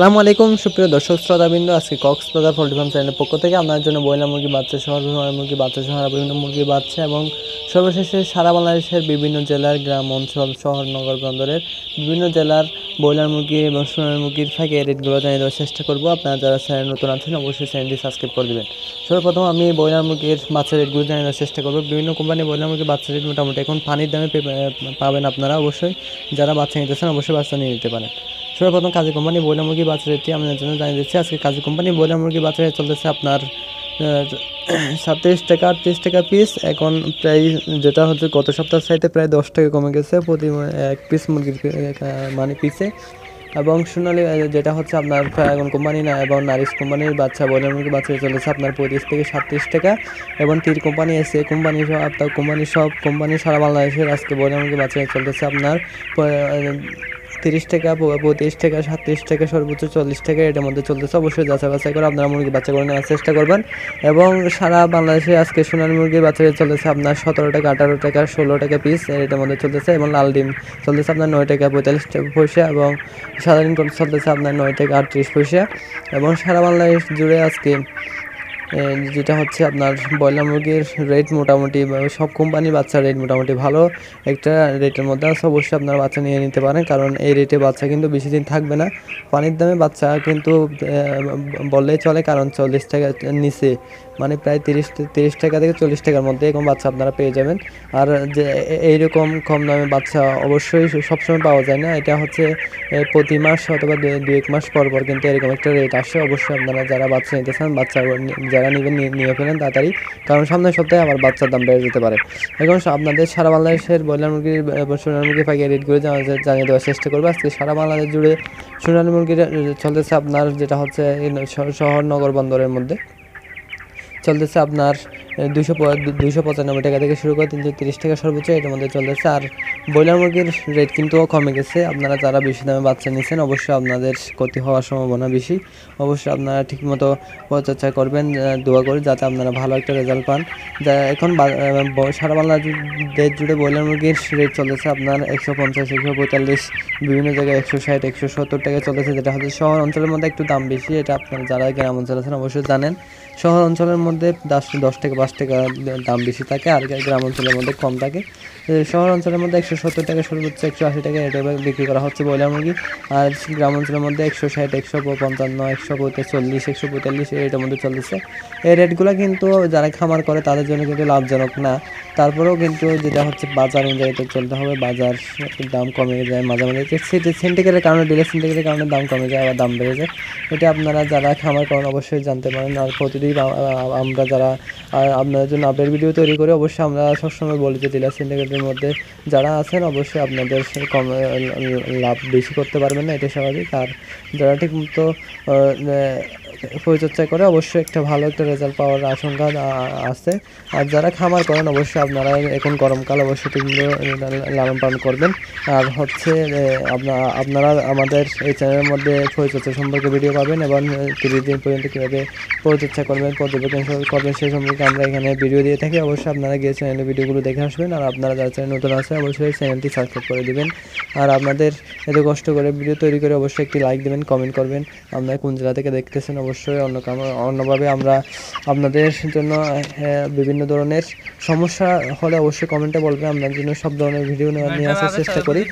আসসালামু আলাইকুম সুপ্রিয় দর্শক শ্রোতাবৃন্দ, আজকে কক্সবাজার পোল্ট্রি ফার্ম চ্যানেলের পক্ষ থেকে আপনার জন্য ব্রয়লার মুরগি বাচ্চা সহ মুরগি বাচ্চা সহ বিভিন্ন মুরগি বাচ্চা এবং সর্বশেষে সারা বাংলাদেশের বিভিন্ন জেলার গ্রাম অঞ্চল শহর নগর বন্দরের বিভিন্ন জেলার ব্রয়লার মুরগি এবং সোনালী মুরগির ফাঁকে রেটগুলো জানিয়ে দেওয়ার চেষ্টা করবো। আপনারা যারা চ্যানেল নতুন আছেন অবশ্যই চ্যানেলটি সাবস্ক্রাইব করে দেবেন। সর্বপ্রথম আমি ব্রয়লার মুরগির বাচ্চা রেটগুলো জানিয়ে দেওয়ার চেষ্টা করবো। বিভিন্ন কোম্পানি ব্রয়লার মুরগির বাচ্চা রেট মোটামুটি এখন পানির দামে পাবেন আপনারা। অবশ্যই যারা বাচ্চা নিতেছেন অবশ্যই বাচ্চা নিয়ে নিতে পারেন। সর্বপ্রথম কাজী কোম্পানি ব্রয়লার মুরগি বাচ্চা রেটটি আপনাদের জন্য জানিয়ে দিচ্ছি। আজকে কাজী কোম্পানি ব্রয়লার মুরগি বাচ্চা রেট চলতেছে আপনার 37 টাকা 38 টাকা পিস। এখন প্রায় যেটা হচ্ছে গত সপ্তাহের চাইতে প্রায় 10 টাকা কমে গেছে প্রতি এক পিস মুরগির মানে পিসে। এবং সোনালী যেটা হচ্ছে আপনার ফ্যারাগন কোম্পানি না এবং নারিশ কোম্পানির বাচ্চা ব্রয়লার মুরগি বাচ্চা চলেছে আপনার 35 থেকে 37 টাকা। এবং তীর কোম্পানি এসে কোম্পানি সহ আপনার সব কোম্পানি সারা বাংলাদেশের আজকে ব্রয়লার মুরগি বাচ্চা চলতেছে আপনার 30 টাকা 35 টাকা 37 টাকা সর্বোচ্চ 40 টাকা এটার মধ্যে চলতেছে। অবশ্যই যাচাই বাছাই করে আপনারা মুরগি বাচ্চা করে নেওয়ার চেষ্টা করবেন। এবং সারা বাংলাদেশে আজকে সোনালী মুরগির বাচ্চা চলতেছে আপনার 17 টাকা 18 টাকা 16 টাকা পিস এটার মধ্যে চলতেছে। এবং লাল ডিম চলতেছে আপনার 9 টাকা 45 পয়সা এবং সাধারণ চলতেছে আপনার 9 টাকা 38 পয়সা। এবং সারা বাংলাদেশ জুড়ে আজকে যেটা হচ্ছে আপনার ব্রয়লার মুরগির রেট মোটামুটি সব কোম্পানির বাচ্চার রেট মোটামুটি ভালো একটা রেটের মধ্যে আছে। অবশ্যই আপনারা বাচ্চা নিয়ে নিতে পারেন, কারণ এই রেটে বাচ্চা কিন্তু বেশি দিন থাকবে না। পানির দামে বাচ্চা কিন্তু বললেই চলে, কারণ 40 টাকার নিচে মানে প্রায় 30 টাকা থেকে 40 টাকার মধ্যে এরকম বাচ্চা আপনারা পেয়ে যাবেন। আর যে এইরকম কম দামে বাচ্চা অবশ্যই সবসময় পাওয়া যায় না। এটা হচ্ছে প্রতি মাস অথবা 2-1 মাস পর পর কিন্তু এরকম একটা রেট আসে। অবশ্যই আপনারা যারা বাচ্চা নিতে চান বাচ্চা যারা নেবেন নিয়ে ফেলেন তাড়াতাড়ি, কারণ সামনের সপ্তাহে আবার বাচ্চার দাম বেড়ে যেতে পারে। এখন আপনাদের সারা বাংলাদেশের ব্রয়লার মুরগির সোনালী মুরগি পাইকারি রেটগুলো জানিয়ে দেওয়ার চেষ্টা করবো। আজকে সারা বাংলাদেশ জুড়ে সোনালী মুরগির চলতেছে আপনার যেটা হচ্ছে শহর নগর বন্দরের মধ্যে চলতেছে আপনার 295 টাকা থেকে শুরু করে 330 টাকা সর্বোচ্চ এটার মধ্যে চলতেছে। আর ব্রয়লার মুরগির রেট কিন্তু কমে গেছে। আপনারা যারা বেশি দামে বাচ্চা নিচ্ছেন অবশ্যই আপনাদের ক্ষতি হওয়ার সম্ভাবনা বেশি। অবশ্যই আপনারা ঠিকমতো পরিচর্যা করবেন, দোয়া করি যাতে আপনারা ভালো একটা রেজাল্ট পান। যা এখন সারা বাংলাদেশ জুড়ে ব্রয়লার মুরগির রেট চলতেছে আপনার 150 145 বিভিন্ন জায়গায় 160 170 টাকা চলতেছে, যেটা হচ্ছে শহর অঞ্চলের মধ্যে একটু দাম বেশি। এটা আপনারা যারা গ্রাম অঞ্চলে আছেন অবশ্যই জানেন। শহর অঞ্চলের মধ্যে 10 টাকা 5 টাকা দাম বেশি থাকে, আর গ্রাম অঞ্চলের মধ্যে কম থাকে। শহর অঞ্চলের মধ্যে 170 টাকা সর্বোচ্চ 180 টাকা এটা বিক্রি করা হচ্ছে ব্রয়লার মুরগি। আর গ্রাম অঞ্চলের মধ্যে 160 155 140 145 এটার মধ্যে চলতেছে। এই রেটগুলো কিন্তু যারা খামার করে তাদের জন্য কিন্তু লাভজনক না। তারপরেও কিন্তু যেটা হচ্ছে বাজার অনুযায়ী তো চলতে হবে, বাজার দাম কমে যায় মাঝে মাঝে সিন্ডিকেটের কারণে ডিলার সিন্ডিকেটের কারণে দাম কমে যায় আবার দাম বেড়ে যায়। এটা আপনারা যারা খামার করেন অবশ্যই জানতে পারেন। আর প্রতিদিন আমরা যারা আপনাদের জন্য আপডেট ভিডিও তৈরি করে অবশ্যই আমরা সবসময় বলি যে ডিলার সিন্ডিকেটের মধ্যে যারা আছেন অবশ্যই আপনাদের কম লাভ বেশি করতে পারবেন না, এটা স্বাভাবিক। আর যারা ঠিকমতো পরিচর্যা করে অবশ্যই একটা ভালো একটা রেজাল্ট পাওয়ার আশঙ্কা আছে। আর যারা খামার করেন অবশ্যই আপনারা এখন গরমকাল অবশ্যই ঠিকমতো লালন পালন করবেন। আর হচ্ছে আপনারা আমাদের এই চ্যানেলের মধ্যে পরিচর্যা সম্পর্কে ভিডিও পাবেন এবং 30 দিন পর্যন্ত কীভাবে পরিচর্যা করবেন পর্যবেক্ষণ করবেন সেই সম্পর্কে আমরা এখানে ভিডিও দিয়ে থাকি। অবশ্যই আপনারা গিয়ে চ্যানেলের ভিডিওগুলো দেখে আসবেন। আর আপনারা যারা চ্যানেল নতুন আছে অবশ্যই চ্যানেলটি সাবস্ক্রাইব করে দেবেন। আর আপনাদের এত কষ্ট করে ভিডিও তৈরি করে অবশ্যই একটি লাইক দেবেন, কমেন্ট করবেন আপনারা কোন জেলা থেকে দেখতেছেন। অবশ্যই অন্যভাবে আমরা আপনাদের জন্য বিভিন্ন ধরনের সমস্যা হলে অবশ্যই কমেন্টে বলবেন, আপনার জন্য সব ধরনের ভিডিও নিয়ে আসার চেষ্টা করি।